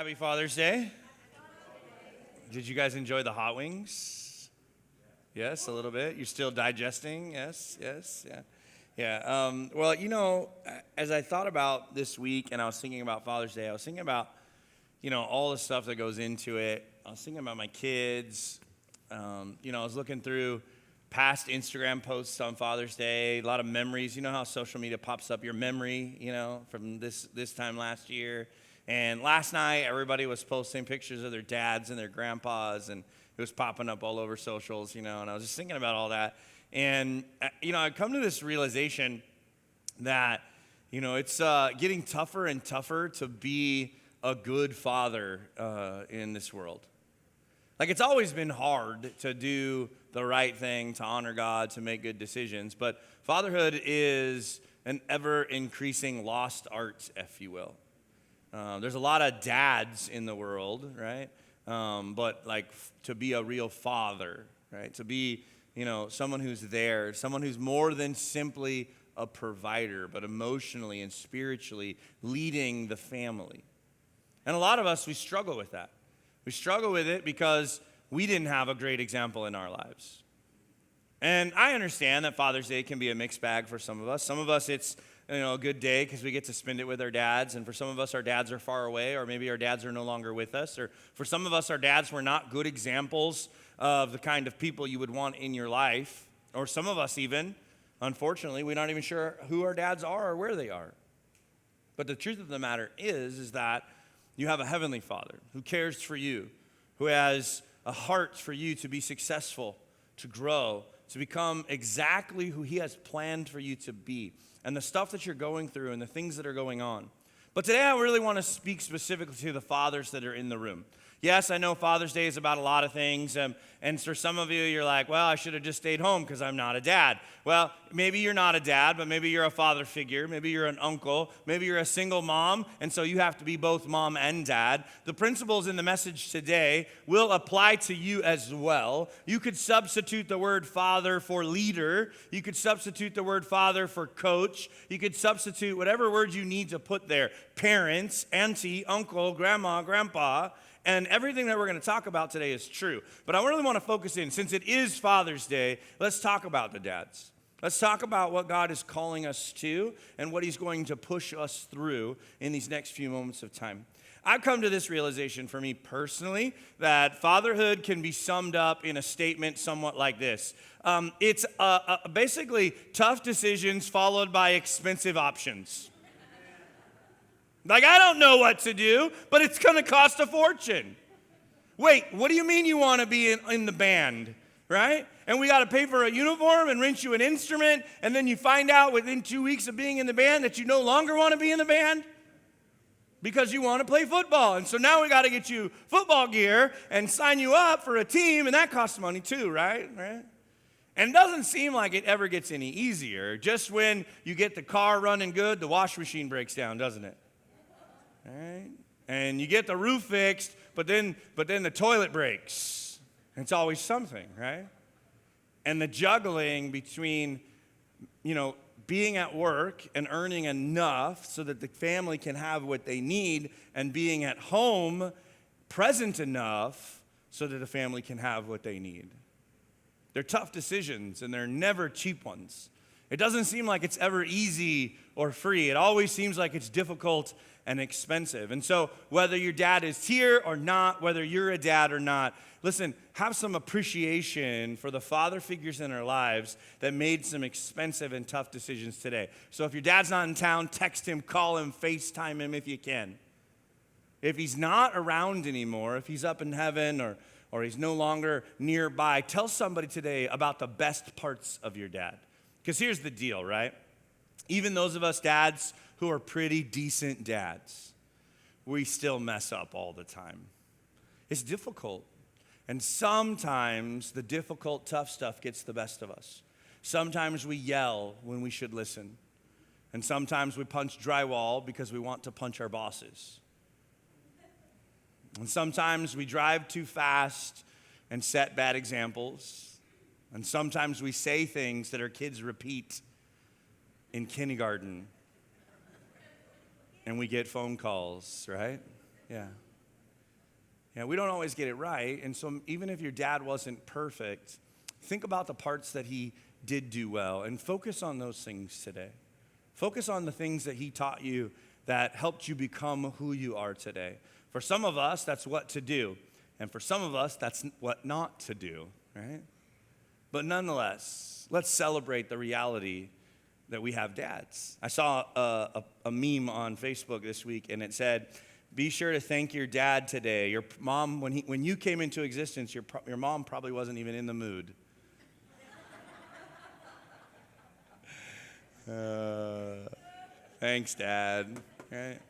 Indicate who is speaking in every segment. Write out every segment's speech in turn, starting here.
Speaker 1: Happy Father's Day. Did you guys enjoy the hot wings? Yes, a little bit. You're still digesting? Yes, yeah. Yeah. Well, as I thought about this week and I was thinking about Father's Day, I was thinking about, all the stuff that goes into it. I was thinking about my kids. I was looking through past Instagram posts on Father's Day, a lot of memories. You know how social media pops up your memory, from this time last year. And last night, everybody was posting pictures of their dads and their grandpas, and it was popping up all over socials, and I was just thinking about all that. And, I come to this realization that, it's getting tougher and tougher to be a good father in this world. Like, it's always been hard to do the right thing, to honor God, to make good decisions, but fatherhood is an ever-increasing lost art, if you will. There's a lot of dads in the world, right? But to be a real father, right? To be, someone who's there, someone who's more than simply a provider, but emotionally and spiritually leading the family. And a lot of us, we struggle with that. We struggle with it because we didn't have a great example in our lives. And I understand that Father's Day can be a mixed bag for some of us. Some of us, it's a good day because we get to spend it with our dads. And for some of us, our dads are far away, or maybe our dads are no longer with us. Or for some of us, our dads were not good examples of the kind of people you would want in your life. Or some of us even, unfortunately, we're not even sure who our dads are or where they are. But the truth of the matter is that you have a heavenly Father who cares for you, who has a heart for you to be successful, to grow, to become exactly who he has planned for you to be, and the stuff that you're going through and the things that are going on. But today I really want to speak specifically to the fathers that are in the room. Yes, I know Father's Day is about a lot of things, and for some of you, you're like, well, I should have just stayed home because I'm not a dad. Well, maybe you're not a dad, but maybe you're a father figure. Maybe you're an uncle. Maybe you're a single mom, and so you have to be both mom and dad. The principles in the message today will apply to you as well. You could substitute the word father for leader. You could substitute the word father for coach. You could substitute whatever word you need to put there. Parents, auntie, uncle, grandma, grandpa. And everything that we're going to talk about today is true. But I really want to focus in, since it is Father's Day, let's talk about the dads. Let's talk about what God is calling us to and what he's going to push us through in these next few moments of time. I've come to this realization for me personally that fatherhood can be summed up in a statement somewhat like this. It's basically tough decisions followed by expensive options. I don't know what to do, but it's going to cost a fortune. Wait, what do you mean you want to be in the band, right? And we got to pay for a uniform and rent you an instrument, and then you find out within 2 weeks of being in the band that you no longer want to be in the band because you want to play football. And so now we got to get you football gear and sign you up for a team, and that costs money too, right? And it doesn't seem like it ever gets any easier. Just when you get the car running good, the washing machine breaks down, doesn't it? Right? And you get the roof fixed, but then the toilet breaks. It's always something, right? And the juggling between, being at work and earning enough so that the family can have what they need, and being at home present enough so that the family can have what they need. They're tough decisions, and they're never cheap ones. It doesn't seem like it's ever easy or free. It always seems like it's difficult and expensive. And so whether your dad is here or not, whether you're a dad or not, listen, have some appreciation for the father figures in our lives that made some expensive and tough decisions today. So if your dad's not in town, text him, call him, FaceTime him if you can. If he's not around anymore, if he's up in heaven or he's no longer nearby, tell somebody today about the best parts of your dad. Because here's the deal, right? Even those of us dads who are pretty decent dads, we still mess up all the time. It's difficult. And sometimes the difficult, tough stuff gets the best of us. Sometimes we yell when we should listen. And sometimes we punch drywall because we want to punch our bosses. And sometimes we drive too fast and set bad examples. And sometimes we say things that our kids repeat in kindergarten. And we get phone calls, right? Yeah. Yeah, we don't always get it right. And so even if your dad wasn't perfect, think about the parts that he did do well and focus on those things today. Focus on the things that he taught you that helped you become who you are today. For some of us, that's what to do. And for some of us, that's what not to do, right? But nonetheless, let's celebrate the reality that we have dads. I saw a meme on Facebook this week, and it said, be sure to thank your dad today. Your mom, when you came into existence, your mom probably wasn't even in the mood. Thanks, Dad. Right?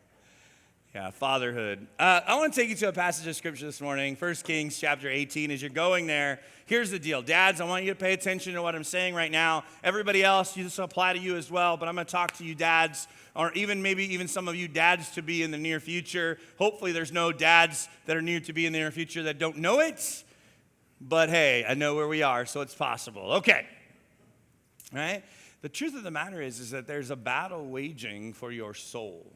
Speaker 1: Yeah, fatherhood. I want to take you to a passage of scripture this morning, 1 Kings chapter 18. As you're going there, here's the deal. Dads, I want you to pay attention to what I'm saying right now. Everybody else, this will apply to you as well, but I'm going to talk to you dads, or maybe even some of you dads to be in the near future. Hopefully there's no dads that are near to be in the near future that don't know it, but hey, I know where we are, so it's possible. Okay, all right? The truth of the matter is that there's a battle waging for your soul.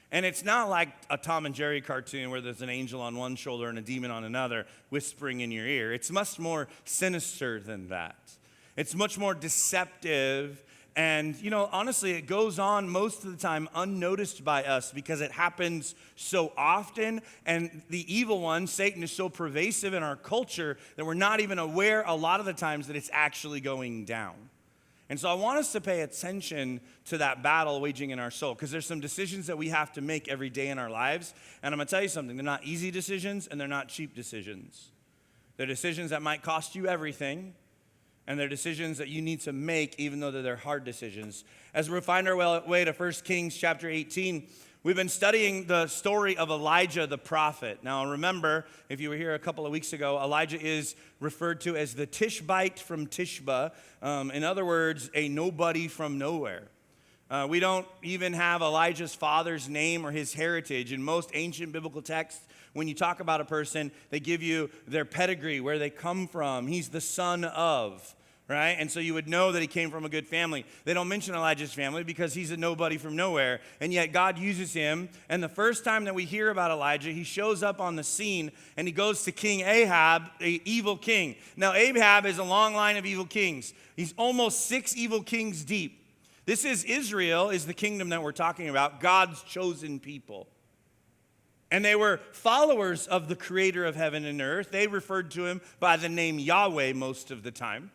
Speaker 1: And it's not like a Tom and Jerry cartoon where there's an angel on one shoulder and a demon on another whispering in your ear. It's much more sinister than that. It's much more deceptive. And, honestly, it goes on most of the time unnoticed by us because it happens so often. And the evil one, Satan, is so pervasive in our culture that we're not even aware a lot of the times that it's actually going down. And so I want us to pay attention to that battle waging in our soul, because there's some decisions that we have to make every day in our lives. And I'm going to tell you something. They're not easy decisions, and they're not cheap decisions. They're decisions that might cost you everything, and they're decisions that you need to make even though they're hard decisions. As we find our way to 1 Kings chapter 18, we've been studying the story of Elijah the prophet. Now remember, if you were here a couple of weeks ago, Elijah is referred to as the Tishbite from Tishba. In other words, a nobody from nowhere. We don't even have Elijah's father's name or his heritage. In most ancient biblical texts, when you talk about a person, they give you their pedigree, where they come from. He's the son of, right? And so you would know that he came from a good family. They don't mention Elijah's family because he's a nobody from nowhere, and yet God uses him. And the first time that we hear about Elijah, he shows up on the scene, and he goes to King Ahab, an evil king. Now, Ahab is a long line of evil kings. He's almost 6 evil kings deep. This is Israel, is the kingdom that we're talking about, God's chosen people. And they were followers of the creator of heaven and earth. They referred to him by the name Yahweh most of the time.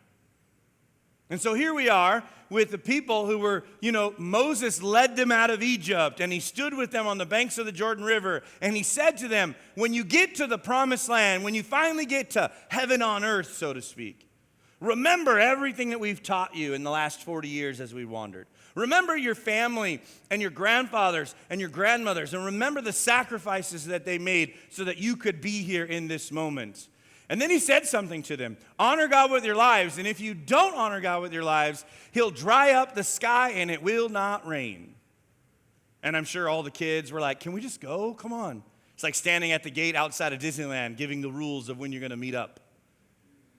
Speaker 1: And so here we are with the people who were, Moses led them out of Egypt, and he stood with them on the banks of the Jordan River, and he said to them, when you get to the promised land, when you finally get to heaven on earth, so to speak, remember everything that we've taught you in the last 40 years as we wandered. Remember your family and your grandfathers and your grandmothers, and remember the sacrifices that they made so that you could be here in this moment. And then he said something to them. Honor God with your lives, and if you don't honor God with your lives, he'll dry up the sky and it will not rain. And I'm sure all the kids were like, can we just go? Come on. It's like standing at the gate outside of Disneyland giving the rules of when you're going to meet up.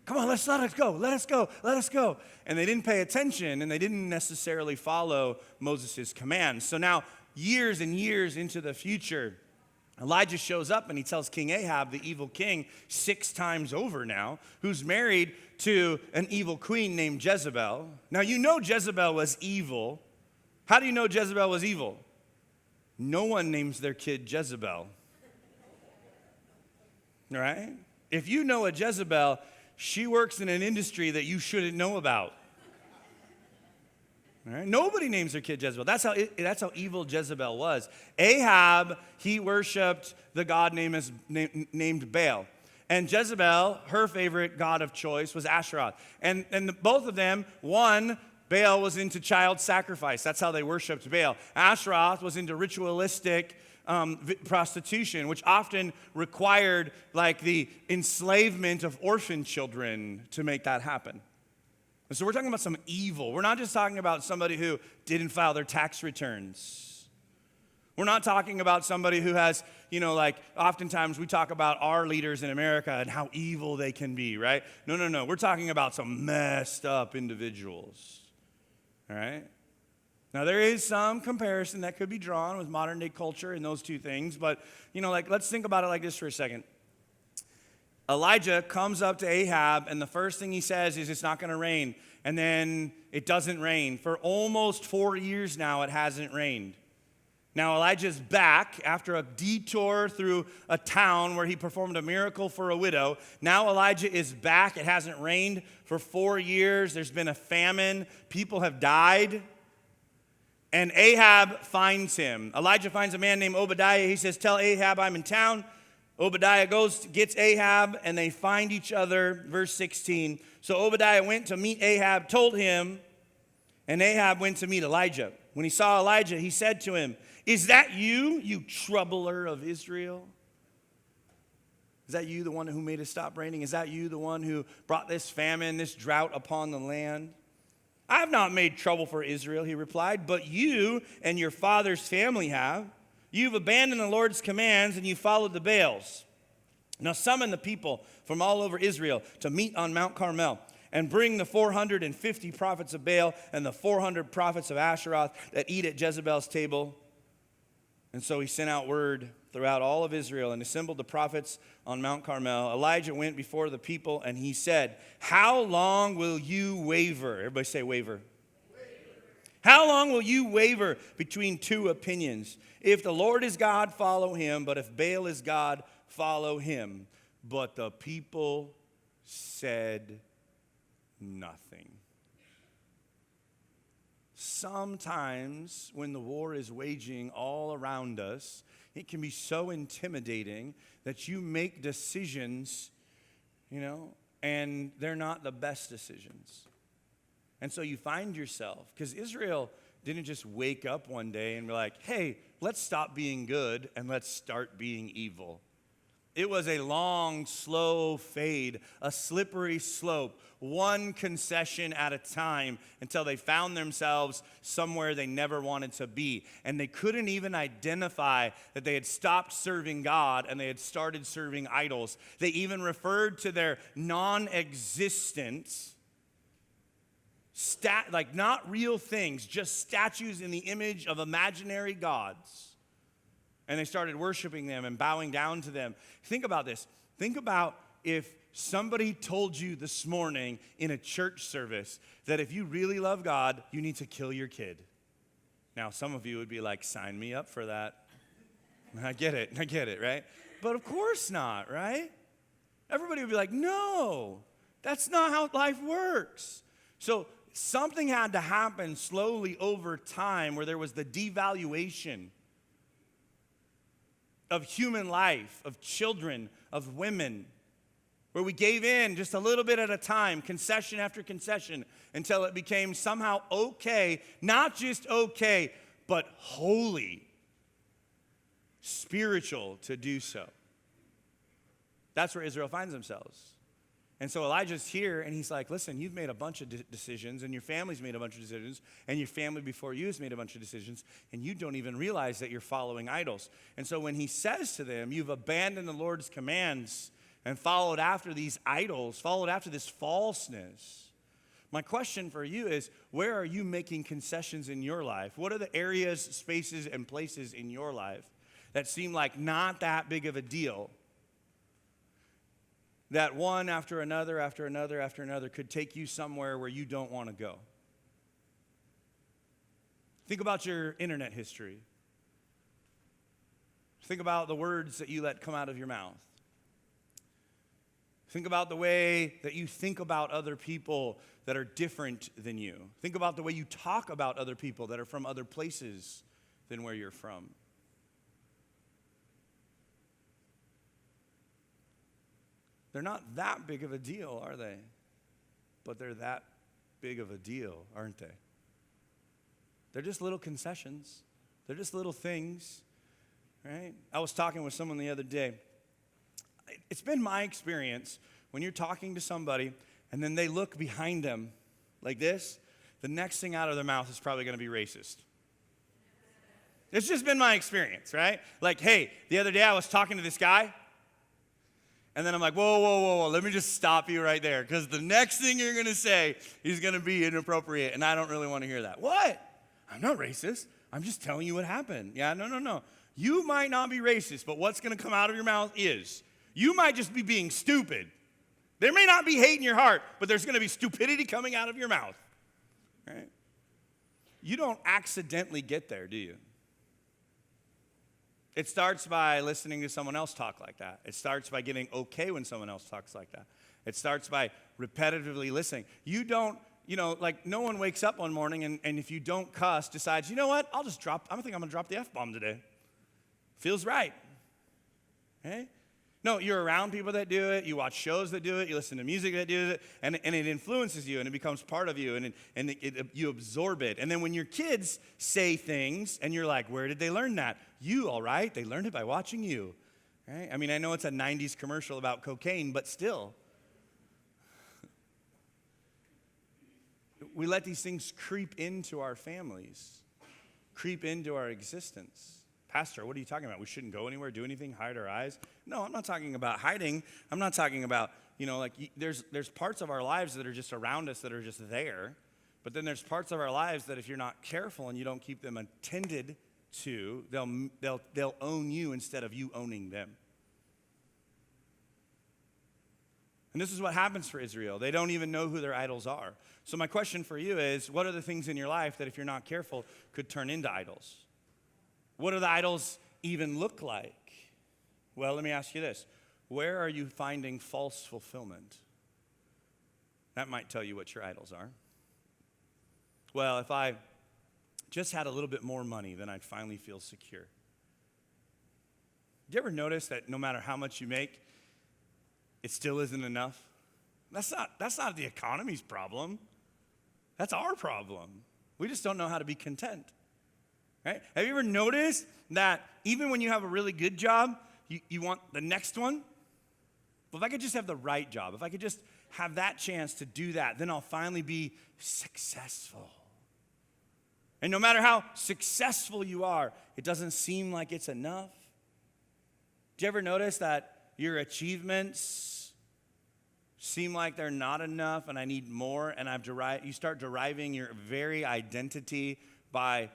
Speaker 1: Come on, let us go, let us go. And they didn't pay attention, and they didn't necessarily follow Moses' commands. So now, years and years into the future, Elijah shows up and he tells King Ahab, the evil king, 6 times over now, who's married to an evil queen named Jezebel. Now, you know Jezebel was evil. How do you know Jezebel was evil? No one names their kid Jezebel. Right? If you know a Jezebel, she works in an industry that you shouldn't know about. All right? Nobody names their kid Jezebel. That's how evil Jezebel was. Ahab, he worshipped the god named Baal. And Jezebel, her favorite god of choice was Asherah. And both of them, one, Baal was into child sacrifice. That's how they worshipped Baal. Asherah was into ritualistic prostitution, which often required like the enslavement of orphan children to make that happen. And so we're talking about some evil. We're not just talking about somebody who didn't file their tax returns. We're not talking about somebody who has, like oftentimes we talk about our leaders in America and how evil they can be, right? No. We're talking about some messed up individuals, all right? Now, there is some comparison that could be drawn with modern day culture and those two things, but, let's think about it like this for a second. Elijah comes up to Ahab, and the first thing he says is, it's not going to rain. And then it doesn't rain. For almost 4 years now, it hasn't rained. Now, Elijah's back after a detour through a town where he performed a miracle for a widow. Now Elijah is back. It hasn't rained for 4 years. There's been a famine. People have died. And Ahab finds him. Elijah finds a man named Obadiah. He says, tell Ahab I'm in town. Obadiah goes, gets Ahab, and they find each other. Verse 16. So Obadiah went to meet Ahab, told him, and Ahab went to meet Elijah. When he saw Elijah, he said to him, is that you, you troubler of Israel? Is that you, the one who made it stop raining? Is that you, the one who brought this famine, this drought upon the land? I have not made trouble for Israel, he replied, but you and your father's family have. You've abandoned the Lord's commands and you followed the Baals. Now summon the people from all over Israel to meet on Mount Carmel and bring the 450 prophets of Baal and the 400 prophets of Asheroth that eat at Jezebel's table. And so he sent out word throughout all of Israel and assembled the prophets on Mount Carmel. Elijah went before the people and he said, how long will you waver? Everybody say waver. How long will you waver between two opinions? If the Lord is God, follow him. But if Baal is God, follow him. But the people said nothing. Sometimes when the war is waging all around us, it can be so intimidating that you make decisions, and they're not the best decisions. And so you find yourself, because Israel didn't just wake up one day and be like, hey, let's stop being good and let's start being evil. It was a long, slow fade, a slippery slope, one concession at a time until they found themselves somewhere they never wanted to be. And they couldn't even identify that they had stopped serving God and they had started serving idols. They even referred to their non-existence, like not real things, just statues in the image of imaginary gods. And they started worshiping them and bowing down to them. Think about this. Think about if somebody told you this morning in a church service that if you really love God, you need to kill your kid. Now, some of you would be like, sign me up for that. I get it, right? But of course not, right? Everybody would be like, no, that's not how life works. So something had to happen slowly over time where there was the devaluation of human life, of children, of women, where we gave in just a little bit at a time, concession after concession, until it became somehow okay, not just okay, but holy, spiritual to do so. That's where Israel finds themselves. And so Elijah's here, and he's like, listen, you've made a bunch of decisions, and your family's made a bunch of decisions, and your family before you has made a bunch of decisions, and you don't even realize that you're following idols. And so when he says to them, you've abandoned the Lord's commands and followed after these idols, followed after this falseness, my question for you is, where are you making concessions in your life? What are the areas, spaces, and places in your life that seem like not that big of a deal, that one after another, after another, after another could take you somewhere where you don't want to go? Think about your internet history. Think about the words that you let come out of your mouth. Think about the way that you think about other people that are different than you. Think about the way you talk about other people that are from other places than where you're from. They're not that big of a deal, are they? But they're that big of a deal, aren't they? They're just little concessions. They're just little things, right? I was talking with someone the other day. It's been my experience when you're talking to somebody and then they look behind them like this, the next thing out of their mouth is probably going to be racist. It's just been my experience, right? Like, hey, the other day I was talking to this guy, and then I'm like, whoa, let me just stop you right there, because the next thing you're going to say is going to be inappropriate, and I don't really want to hear that. What? I'm not racist. I'm just telling you what happened. Yeah, no. You might not be racist, but what's going to come out of your mouth is. You might just be being stupid. There may not be hate in your heart, but there's going to be stupidity coming out of your mouth. Right? You don't accidentally get there, do you? It starts by listening to someone else talk like that. It starts by getting okay when someone else talks like that. It starts by repetitively listening. You don't, like no one wakes up one morning and if you don't cuss, decides, you know what, I think I'm going to drop the F-bomb today. Feels right. Okay? No, you're around people that do it. You watch shows that do it. You listen to music that does it. And it influences you and it becomes part of you and you absorb it. And then when your kids say things and you're like, where did they learn that? You, all right? They learned it by watching you. Right? I mean, I know it's a 90s commercial about cocaine, but still. We let these things creep into our families, creep into our existence. Pastor, what are you talking about? We shouldn't go anywhere, do anything, hide our eyes? No, I'm not talking about hiding. I'm not talking about, there's parts of our lives that are just around us that are just there. But then there's parts of our lives that if you're not careful and you don't keep them attended to, they'll own you instead of you owning them. And this is what happens for Israel. They don't even know who their idols are. So my question for you is, what are the things in your life that if you're not careful could turn into idols? What do the idols even look like? Well, let me ask you this. Where are you finding false fulfillment? That might tell you what your idols are. Well, if I just had a little bit more money, then I'd finally feel secure. Do you ever notice that no matter how much you make, it still isn't enough? That's not the economy's problem. That's our problem. We just don't know how to be content. Right? Have you ever noticed that even when you have a really good job, you want the next one? Well, if I could just have the right job, if I could just have that chance to do that, then I'll finally be successful. And no matter how successful you are, it doesn't seem like it's enough. Do you ever notice that your achievements seem like they're not enough and I need more, and you start deriving your very identity by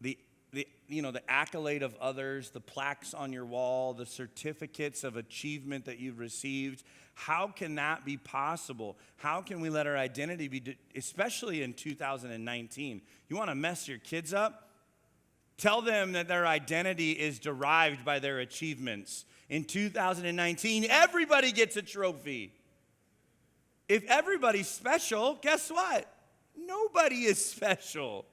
Speaker 1: the accolade of others, the plaques on your wall, the certificates of achievement that you've received? How can that be possible? How can we let our identity be, especially in 2019? You want to mess your kids up? Tell them that their identity is derived by their achievements. In 2019, everybody gets a trophy. If everybody's special, guess what? Nobody is special.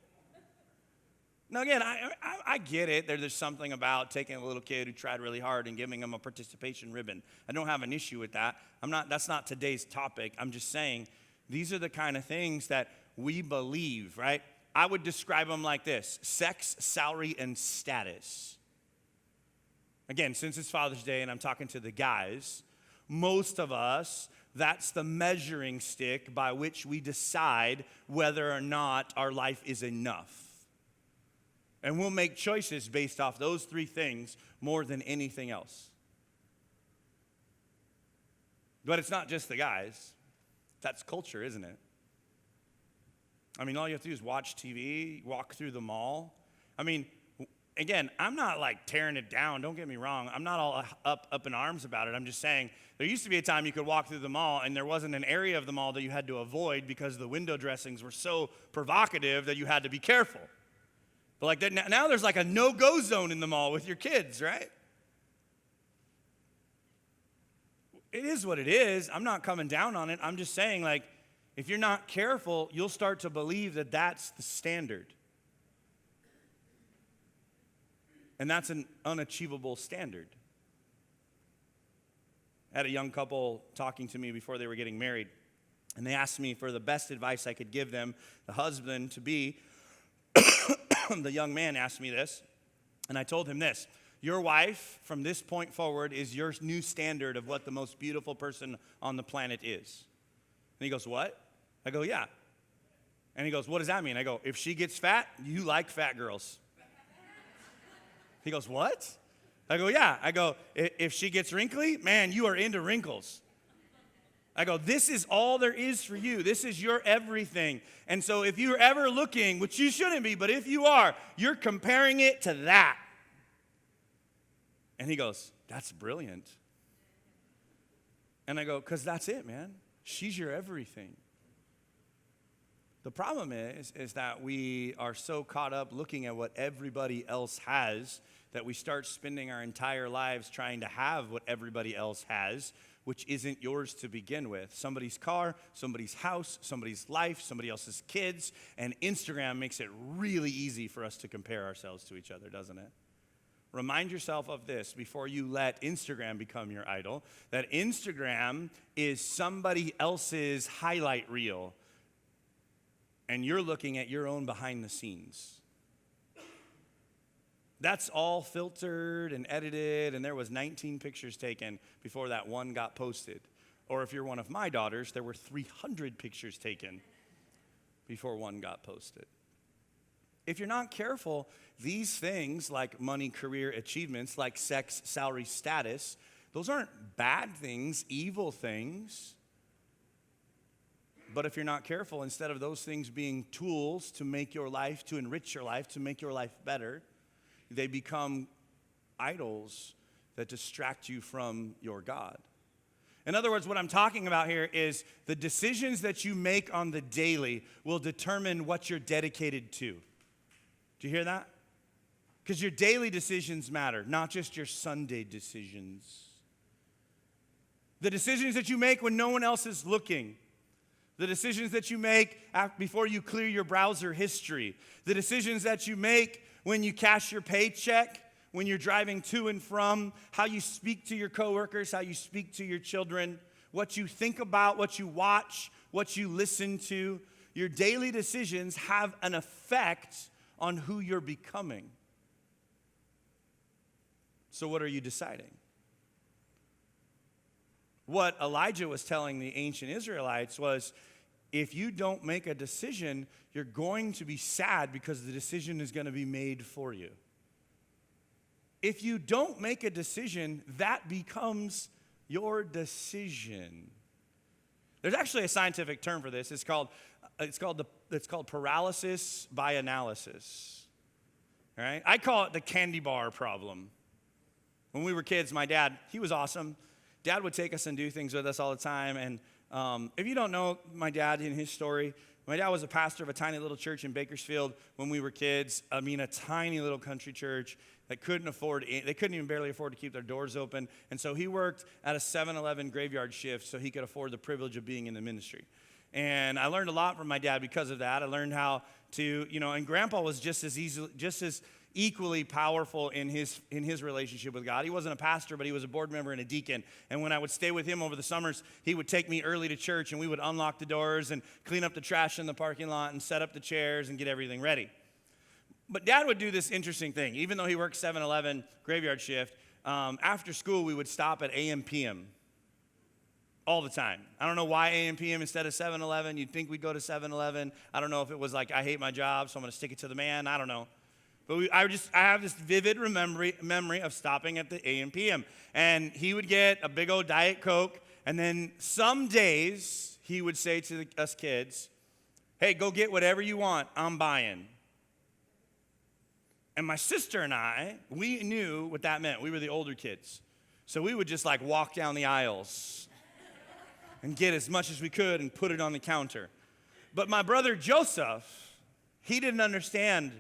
Speaker 1: Now, again, I get it. There's something about taking a little kid who tried really hard and giving them a participation ribbon. I don't have an issue with that. That's not today's topic. I'm just saying these are the kind of things that we believe, right? I would describe them like this: sex, salary, and status. Again, since it's Father's Day and I'm talking to the guys, most of us, that's the measuring stick by which we decide whether or not our life is enough. And we'll make choices based off those three things more than anything else. But it's not just the guys. That's culture, isn't it? I mean, all you have to do is watch TV, walk through the mall. I mean, again, I'm not like tearing it down. Don't get me wrong. I'm not all up in arms about it. I'm just saying there used to be a time you could walk through the mall and there wasn't an area of the mall that you had to avoid because the window dressings were so provocative that you had to be careful. But like that, now there's like a no-go zone in the mall with your kids, right? It is what it is. I'm not coming down on it. I'm just saying, like, if you're not careful, you'll start to believe that that's the standard. And that's an unachievable standard. I had a young couple talking to me before they were getting married, and they asked me for the best advice I could give them, the husband to be. The young man asked me this, and I told him this: your wife, from this point forward, is your new standard of what the most beautiful person on the planet is. And he goes, what? I go, yeah. And he goes, what does that mean? I go, if she gets fat, you like fat girls. He goes, what? I go, yeah. I go, if she gets wrinkly, man, you are into wrinkles. I go, this is all there is for you. This is your everything. And so if you're ever looking, which you shouldn't be, but if you are, you're comparing it to that. And he goes, that's brilliant. And I go, because that's it, man. She's your everything. The problem is that we are so caught up looking at what everybody else has that we start spending our entire lives trying to have what everybody else has, which isn't yours to begin with. Somebody's car, somebody's house, somebody's life, somebody else's kids, and Instagram makes it really easy for us to compare ourselves to each other, doesn't it? Remind yourself of this before you let Instagram become your idol, that Instagram is somebody else's highlight reel, and you're looking at your own behind the scenes. That's all filtered and edited, and there was 19 pictures taken before that one got posted. Or if you're one of my daughters, there were 300 pictures taken before one got posted. If you're not careful, these things like money, career, achievements, like sex, salary, status, those aren't bad things, evil things. But if you're not careful, instead of those things being tools to make your life, to enrich your life, to make your life better, they become idols that distract you from your God. In other words, what I'm talking about here is the decisions that you make on the daily will determine what you're dedicated to. Do you hear that? Because your daily decisions matter, not just your Sunday decisions. The decisions that you make when no one else is looking. The decisions that you make before you clear your browser history. The decisions that you make when you cash your paycheck, when you're driving to and from, how you speak to your coworkers, how you speak to your children, what you think about, what you watch, what you listen to. Your daily decisions have an effect on who you're becoming. So what are you deciding? What Elijah was telling the ancient Israelites was, if you don't make a decision, you're going to be sad because the decision is going to be made for you. If you don't make a decision, that becomes your decision. There's actually a scientific term for this. It's called paralysis by analysis. All right? I call it the candy bar problem. When we were kids, my dad, he was awesome. Dad would take us and do things with us all the time. And if you don't know my dad and his story, my dad was a pastor of a tiny little church in Bakersfield when we were kids. I mean, a tiny little country church that they couldn't even barely afford to keep their doors open. And so he worked at a 7-Eleven graveyard shift so he could afford the privilege of being in the ministry. And I learned a lot from my dad because of that. I learned how to, and Grandpa was just as equally powerful in his relationship with God. He wasn't a pastor, but he was a board member and a deacon. And when I would stay with him over the summers, he would take me early to church, and we would unlock the doors and clean up the trash in the parking lot and set up the chairs and get everything ready. But Dad would do this interesting thing. Even though he worked 7-Eleven graveyard shift, after school we would stop at AM/PM all the time. I don't know why AM/PM instead of 7-Eleven. You'd think we'd go to 7-Eleven. I don't know if it was like, I hate my job, so I'm going to stick it to the man. I don't know. But I have this vivid memory of stopping at the AM/PM. And he would get a big old Diet Coke, and then some days he would say to us kids, hey, go get whatever you want, I'm buying. And my sister and I, we knew what that meant. We were the older kids. So we would just like walk down the aisles and get as much as we could and put it on the counter. But my brother Joseph, he didn't understand.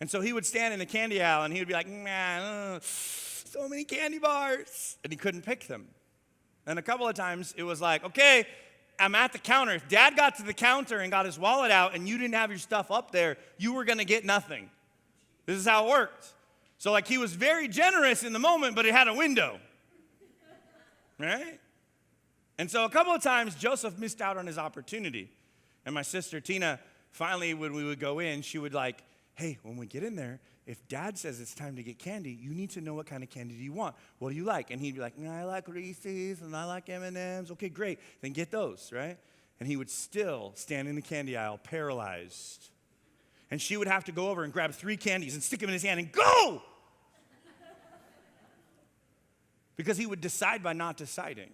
Speaker 1: And so he would stand in the candy aisle and he would be like, man, so many candy bars. And he couldn't pick them. And a couple of times it was like, okay, I'm at the counter. If Dad got to the counter and got his wallet out and you didn't have your stuff up there, you were going to get nothing. This is how it worked. So like he was very generous in the moment, but it had a window. Right? And so a couple of times Joseph missed out on his opportunity. And my sister Tina, finally when we would go in, she would like, hey, when we get in there, if Dad says it's time to get candy, you need to know what kind of candy do you want. What do you like? And he'd be like, I like Reese's and I like M&Ms. Okay, great. Then get those, right? And he would still stand in the candy aisle paralyzed. And she would have to go over and grab 3 candies and stick them in his hand and go! Because he would decide by not deciding.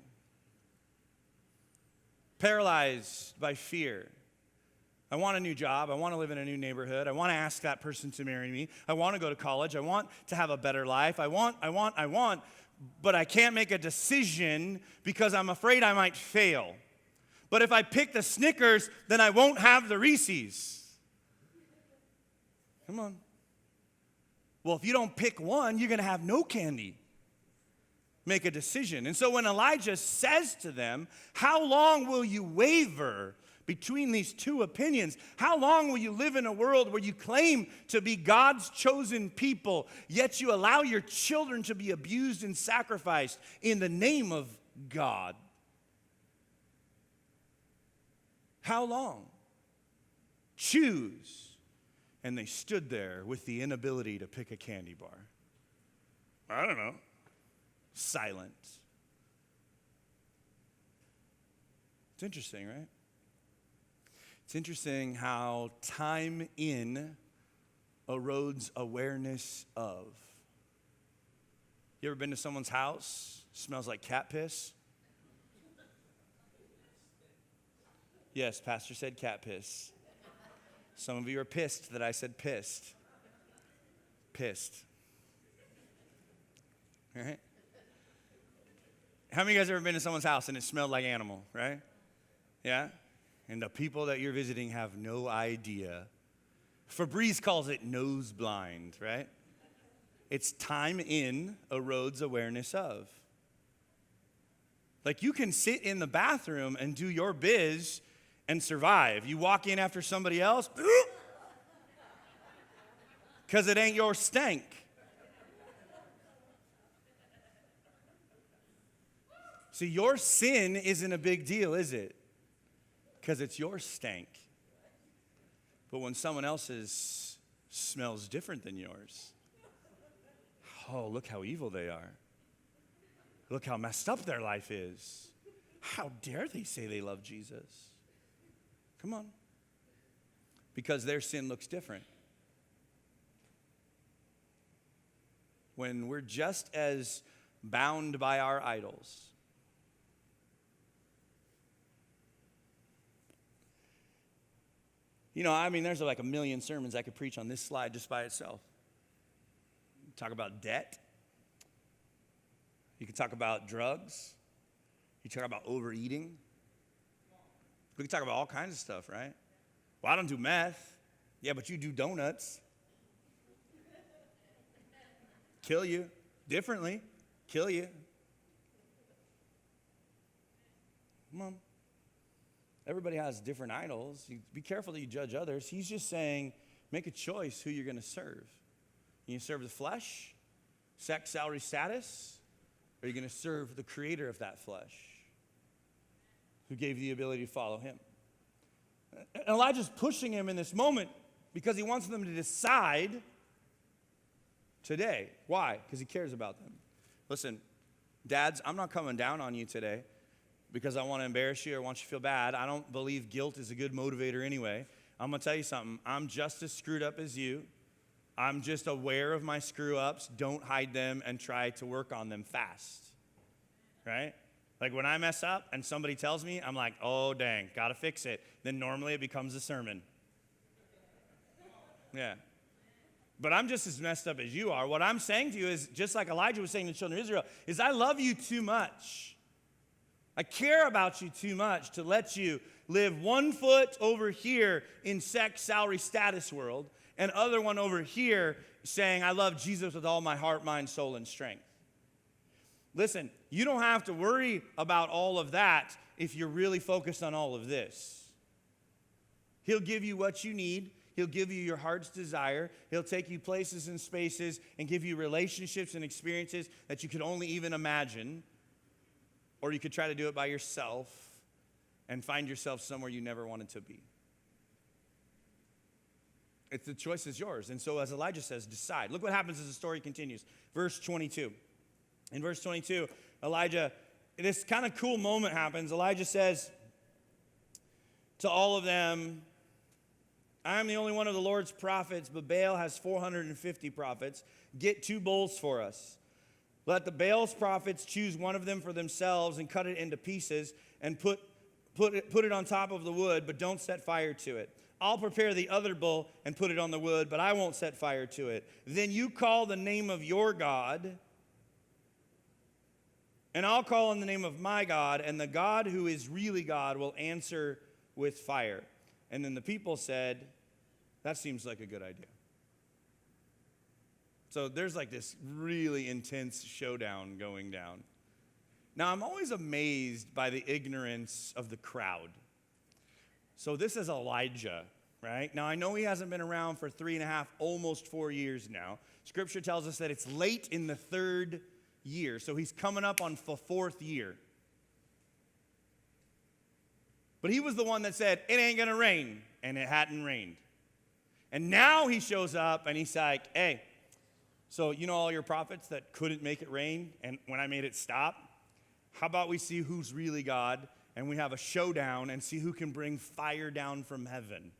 Speaker 1: Paralyzed by fear. I want a new job. I want to live in a new neighborhood. I want to ask that person to marry me. I want to go to college. I want to have a better life. I want. but I can't make a decision because I'm afraid I might fail. But if I pick the Snickers, then I won't have the Reese's. Come on. Well, if you don't pick one, you're going to have no candy. Make a decision. And so when Elijah says to them, how long will you waver between these two opinions? How long will you live in a world where you claim to be God's chosen people, yet you allow your children to be abused and sacrificed in the name of God? How long? Choose. And they stood there with the inability to pick a candy bar. I don't know. Silent. It's interesting, right? It's interesting how time in erodes awareness of. You ever been to someone's house? Smells like cat piss? Yes, Pastor said cat piss. Some of you are pissed that I said pissed. Pissed. All right? How many of you guys ever been to someone's house and it smelled like animal, right? Yeah? And the people that you're visiting have no idea. Febreze calls it nose blind, right? It's time in erodes awareness of. Like you can sit in the bathroom and do your biz and survive. You walk in after somebody else, because it ain't your stank. See, your sin isn't a big deal, is it? Because it's your stank. But when someone else's smells different than yours, oh, look how evil they are. Look how messed up their life is. How dare they say they love Jesus? Come on. Because their sin looks different. When we're just as bound by our idols. You know, I mean, there's like a million sermons I could preach on this slide just by itself. Talk about debt. You can talk about drugs. You can talk about overeating. We can talk about all kinds of stuff, right? Well, I don't do meth. Yeah, but you do donuts. Kill you. Differently. Kill you. Come on. Everybody has different idols. Be careful that you judge others. He's just saying, make a choice who you're going to serve. You serve the flesh, sex, salary, status, or are you going to serve the creator of that flesh who gave you the ability to follow him? And Elijah's pushing him in this moment because he wants them to decide today. Why? Because he cares about them. Listen, dads, I'm not coming down on you today because I want to embarrass you or want you to feel bad. I don't believe guilt is a good motivator anyway. I'm going to tell you something. I'm just as screwed up as you. I'm just aware of my screw-ups. Don't hide them and try to work on them fast. Right? Like when I mess up and somebody tells me, I'm like, oh, dang, got to fix it. Then normally it becomes a sermon. Yeah. But I'm just as messed up as you are. What I'm saying to you is, just like Elijah was saying to the children of Israel, is I love you too much. I care about you too much to let you live one foot over here in sex, salary, status world, and other one over here saying, I love Jesus with all my heart, mind, soul, and strength. Listen, you don't have to worry about all of that if you're really focused on all of this. He'll give you what you need. He'll give you your heart's desire. He'll take you places and spaces and give you relationships and experiences that you could only even imagine. Or you could try to do it by yourself and find yourself somewhere you never wanted to be. The choice is yours. And so as Elijah says, decide. Look what happens as the story continues. Verse 22. In verse 22, Elijah, this kind of cool moment happens. Elijah says to all of them, I am the only one of the Lord's prophets, but Baal has 450 prophets. Get 2 bulls for us. Let the Baal's prophets choose one of them for themselves and cut it into pieces and put it on top of the wood, but don't set fire to it. I'll prepare the other bull and put it on the wood, but I won't set fire to it. Then you call the name of your God And I'll call on the name of my God, and the God who is really God will answer with fire. And then the people said, that seems like a good idea. So there's like this really intense showdown going down. Now, I'm always amazed by the ignorance of the crowd. So this is Elijah, right? Now, I know he hasn't been around for 3.5, almost 4 years now. Scripture tells us that it's late in the 3rd year. So he's coming up on the 4th year. But he was the one that said, it ain't going to rain. And it hadn't rained. And now he shows up and he's like, hey, so you know all your prophets that couldn't make it rain and when I made it stop? How about we see who's really God and we have a showdown and see who can bring fire down from heaven?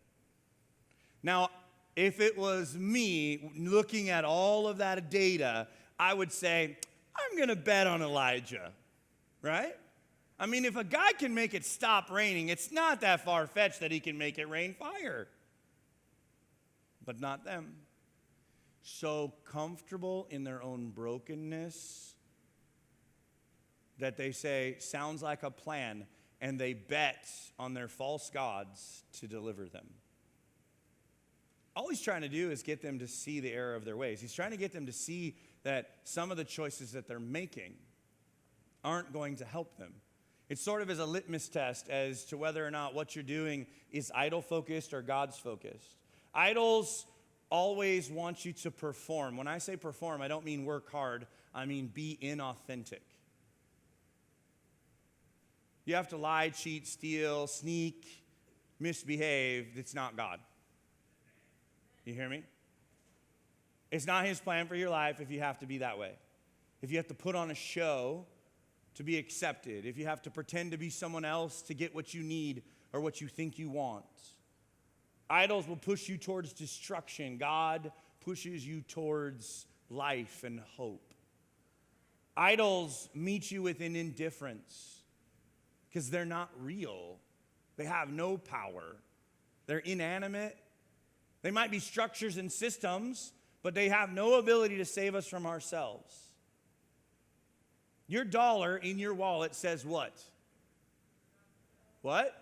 Speaker 1: Now, if it was me looking at all of that data, I would say, I'm going to bet on Elijah, right? I mean, if a guy can make it stop raining, it's not that far-fetched that he can make it rain fire. But not them. So comfortable in their own brokenness that they say, sounds like a plan, and they bet on their false gods to deliver them. All he's trying to do is get them to see the error of their ways. He's trying to get them to see that some of the choices that they're making aren't going to help them. It sort of is a litmus test as to whether or not what you're doing is idol-focused or God's-focused. Idols always want you to perform. When I say perform, I don't mean work hard. I mean be inauthentic. You have to lie, cheat, steal, sneak, misbehave. It's not God. You hear me? It's not his plan for your life if you have to be that way. If you have to put on a show to be accepted. If you have to pretend to be someone else to get what you need or what you think you want. Idols will push you towards destruction. God pushes you towards life and hope. Idols meet you with an indifference because they're not real. They have no power. They're inanimate. They might be structures and systems, but they have no ability to save us from ourselves. Your dollar in your wallet says what? What?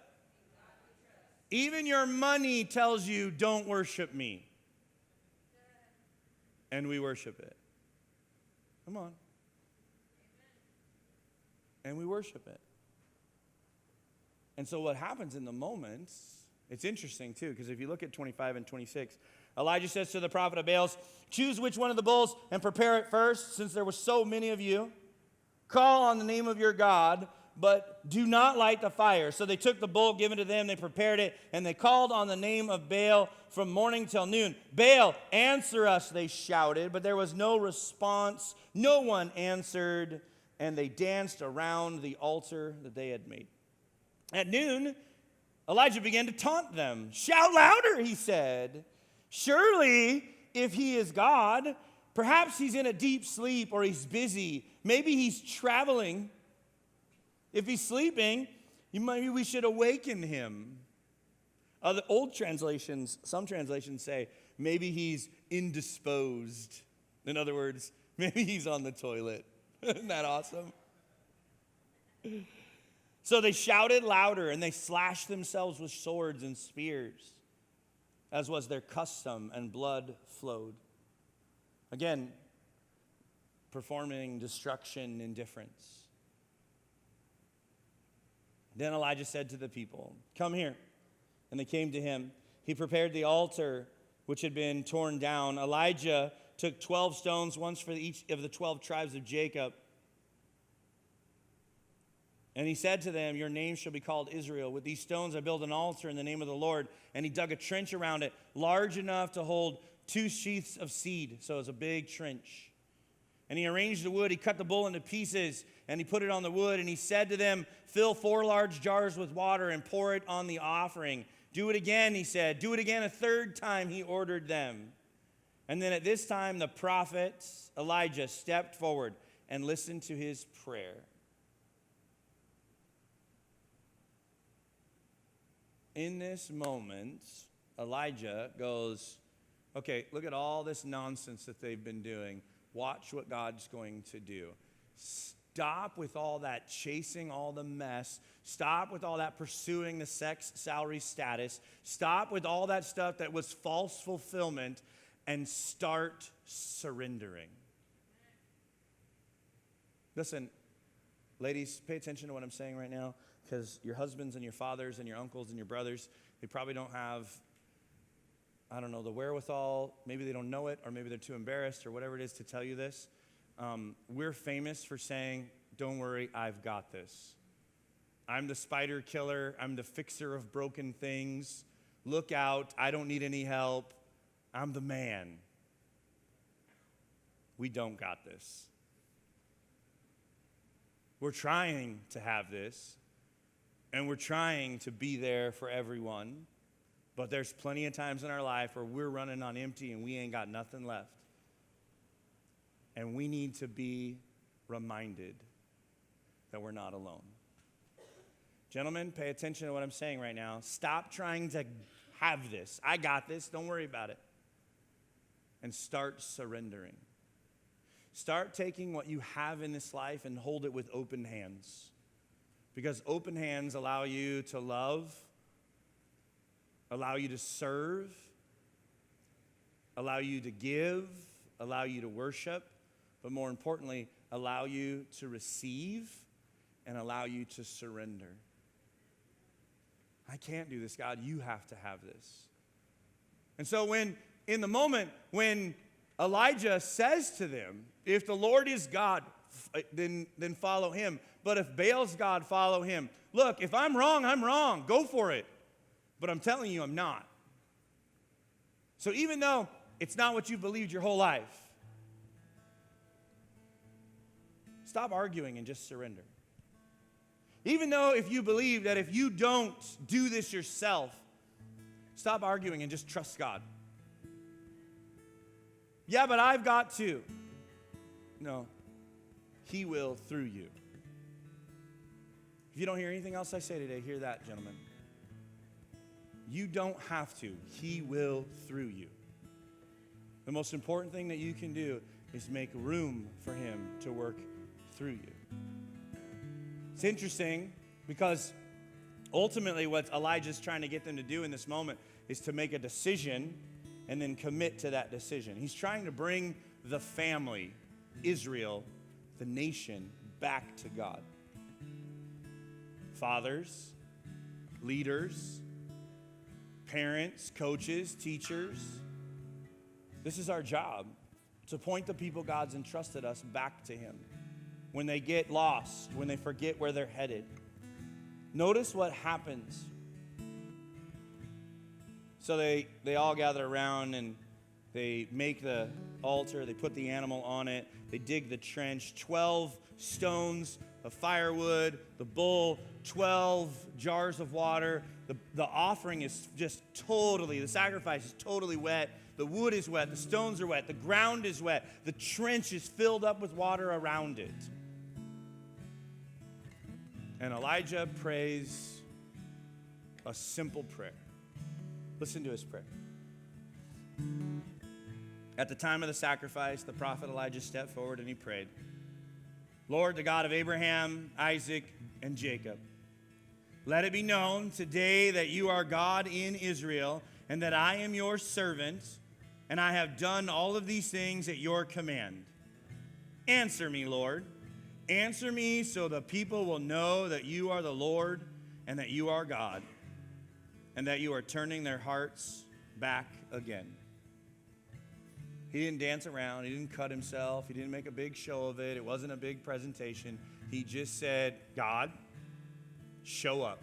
Speaker 1: Even your money tells you, don't worship me. And we worship it. Come on. And we worship it. And so what happens in the moments, it's interesting too, because if you look at 25 and 26, Elijah says to the prophet of Baal, choose which one of the bulls and prepare it first, since there were so many of you. Call on the name of your God, but do not light the fire. So they took the bull given to them, they prepared it, and they called on the name of Baal from morning till noon. Baal, answer us, they shouted, but there was no response. No one answered, and they danced around the altar that they had made. At noon, Elijah began to taunt them. Shout louder, he said. Surely, if he is God, perhaps he's in a deep sleep or he's busy. Maybe he's traveling. If he's sleeping, maybe we should awaken him. Other old translations, some translations say, maybe he's indisposed. In other words, maybe he's on the toilet. Isn't that awesome? So they shouted louder and they slashed themselves with swords and spears, as was their custom, and blood flowed. Again, performing destruction, indifference. Then Elijah said to the people, come here. And they came to him. He prepared the altar which had been torn down. Elijah took 12 stones, once for each of the 12 tribes of Jacob. And he said to them, your name shall be called Israel. With these stones I build an altar in the name of the Lord. And he dug a trench around it, large enough to hold 2 sheaths of seed. So it was a big trench. And he arranged the wood. He cut the bull into pieces, and he put it on the wood. And he said to them, fill 4 large jars with water and pour it on the offering. Do it again, he said. Do it again a 3rd time, he ordered them. And then at this time, the prophet Elijah stepped forward and listened to his prayer. In this moment, Elijah goes, okay, look at all this nonsense that they've been doing. Watch what God's going to do. Stop with all that chasing all the mess. Stop with all that pursuing the sex, salary, status. Stop with all that stuff that was false fulfillment and start surrendering. Listen, ladies, pay attention to what I'm saying right now, because your husbands and your fathers and your uncles and your brothers, they probably don't have, the wherewithal. Maybe they don't know it, or maybe they're too embarrassed, or whatever it is to tell you this. We're famous for saying, don't worry, I've got this. I'm the spider killer. I'm the fixer of broken things. Look out, I don't need any help. I'm the man. We don't got this. We're trying to have this, and we're trying to be there for everyone, but there's plenty of times in our life where we're running on empty and we ain't got nothing left. And we need to be reminded that we're not alone. Gentlemen, pay attention to what I'm saying right now. Stop trying to have this. I got this. Don't worry about it. And start surrendering. Start taking what you have in this life and hold it with open hands. Because open hands allow you to love, allow you to serve, allow you to give, allow you to worship, but more importantly, allow you to receive and allow you to surrender. I can't do this, God. You have to have this. And so in the moment when Elijah says to them, if the Lord is God, then follow him. But if Baal's God, follow him. Look, if I'm wrong, I'm wrong. Go for it. But I'm telling you, I'm not. So even though it's not what you believed your whole life, stop arguing and just surrender. Even though if you believe that if you don't do this yourself, stop arguing and just trust God. Yeah, but I've got to. No, he will through you. If you don't hear anything else I say today, hear that, gentlemen. You don't have to. He will through you. The most important thing that you can do is make room for him to work through you. It's interesting because ultimately what Elijah's trying to get them to do in this moment is to make a decision and then commit to that decision. He's trying to bring the family, Israel, the nation, back to God. Fathers, leaders, parents, coaches, teachers. This is our job, to point the people God's entrusted us back to him. When they get lost, when they forget where they're headed. Notice what happens. So they all gather around and they make the altar, they put the animal on it, they dig the trench, 12 stones of firewood, the bull, 12 jars of water. The offering is just totally, the sacrifice is totally wet. The wood is wet, the stones are wet, the ground is wet, the trench is filled up with water around it. And Elijah prays a simple prayer. Listen to his prayer. At the time of the sacrifice, the prophet Elijah stepped forward and he prayed, Lord, the God of Abraham, Isaac, and Jacob, let it be known today that you are God in Israel and that I am your servant, and I have done all of these things at your command. Answer me, Lord. Answer me so the people will know that you are the Lord and that you are God and that you are turning their hearts back again. He didn't dance around. He didn't cut himself. He didn't make a big show of it. It wasn't a big presentation. He just said, God, show up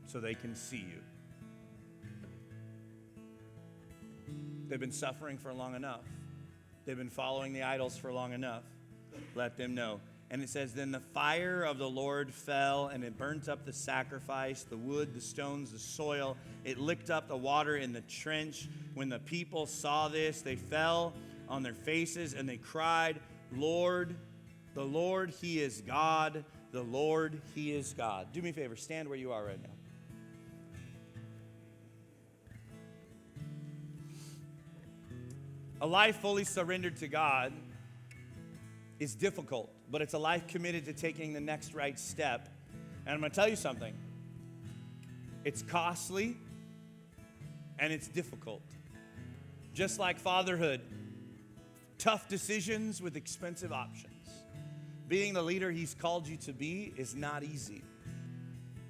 Speaker 1: so they can see you. They've been suffering for long enough. They've been following the idols for long enough. Let them know. And it says, then the fire of the Lord fell, and it burnt up the sacrifice, the wood, the stones, the soil. It licked up the water in the trench. When the people saw this, they fell on their faces, and they cried, Lord, the Lord, he is God. The Lord, he is God. Do me a favor. Stand where you are right now. A life fully surrendered to God is difficult but it's a life committed to taking the next right step. And I'm going to tell you something. It's costly and it's difficult. Just like fatherhood, tough decisions with expensive options. Being the leader he's called you to be is not easy,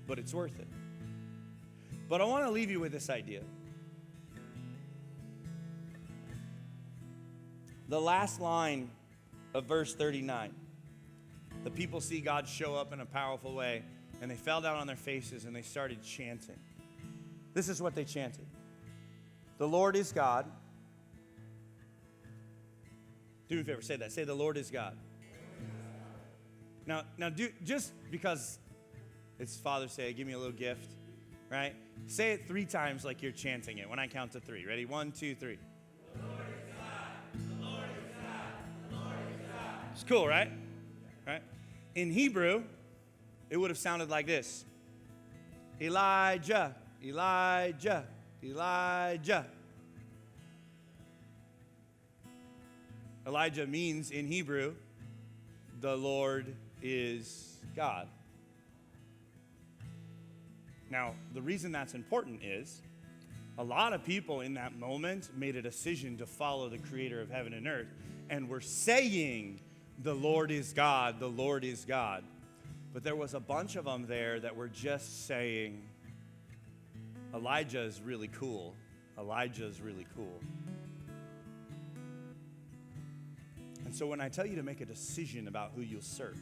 Speaker 1: but it's worth it. But I want to leave you with this idea. The last line of verse 39. The people see God show up in a powerful way, and they fell down on their faces and they started chanting. This is what they chanted. The Lord is God. Do me a favor, say that. Say, the Lord is God. Now just because it's Father's Day, give me a little gift, right? Say it 3 times like you're chanting it when I count to 3. Ready? 1, 2, 3. The Lord is God. The Lord is God. The Lord is God. It's cool, right? Right? In Hebrew, it would have sounded like this. Elijah, Elijah, Elijah. Elijah means in Hebrew, the Lord is God. Now, the reason that's important is a lot of people in that moment made a decision to follow the creator of heaven and earth and were saying, the Lord is God, the Lord is God. But there was a bunch of them there that were just saying, Elijah is really cool. Elijah is really cool. And so when I tell you to make a decision about who you'll serve,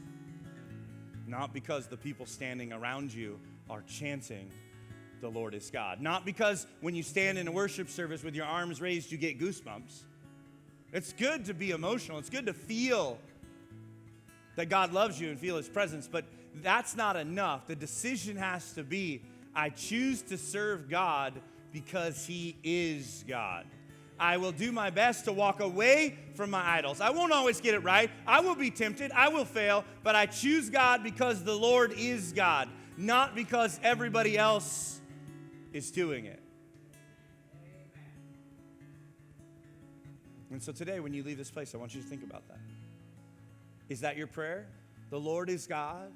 Speaker 1: not because the people standing around you are chanting, the Lord is God. Not because when you stand in a worship service with your arms raised, you get goosebumps. It's good to be emotional. It's good to feel that God loves you and feel his presence, but that's not enough. The decision has to be, I choose to serve God because he is God. I will do my best to walk away from my idols. I won't always get it right. I will be tempted. I will fail. But I choose God because the Lord is God, not because everybody else is doing it. And so today, when you leave this place, I want you to think about that. Is that your prayer? The Lord is God.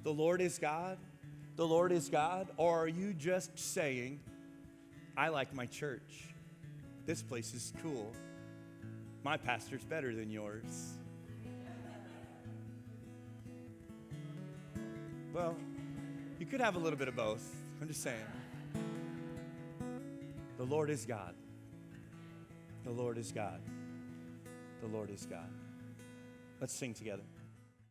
Speaker 1: The Lord is God. The Lord is God. Or are you just saying, I like my church. This place is cool. My pastor's better than yours. Well, you could have a little bit of both. I'm just saying. The Lord is God. The Lord is God. The Lord is God. Let's sing together.